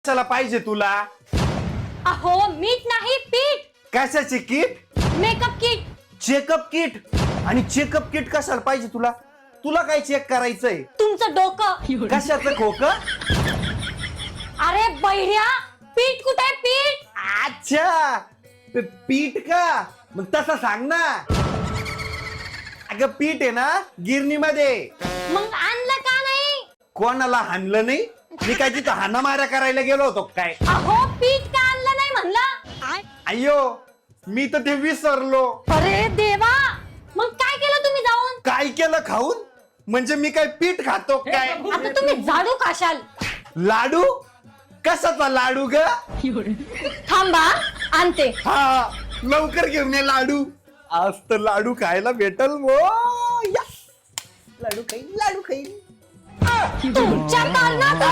कशाला पाहिजे तुला? अहो मीठ नाही पीठ. कशाची kit? Makeup kit. Checkup kit. आणि चेकअप किट कशाला पाहिजे तुला? तुला काय चेक करायचंय? तुमचं डोकं. कशाचं खोकं? अरे बैऱ्या, पीठ कुठे पीठ? अच्छा, पीठ का? मग तसं सांग ना. अगं पीठ आहे ना गिरणीमध्ये. मग आणलं का नाही? कोणाला हाणलं नाही? मी काय तिथं हाना माऱ्या करायला गेलो होतो काय? अहो पीठ का आणलं नाही म्हणलं? अय्यो, मी तर ते विसरलो. अरे देवा, मग काय केलं तुम्ही जाऊन? काय केलं खाऊन? म्हणजे मी काय पीठ खातो काय? आता तुम्ही झाडू खाशाल. लाडू? कशाचा लाडू ग? थांबा आणते. हा, लवकर घेऊन ये लाडू. आज तर लाडू खायला भेटल वो. यस, लाडू खाईल, लाडू खाईल. तुमच्या कारणात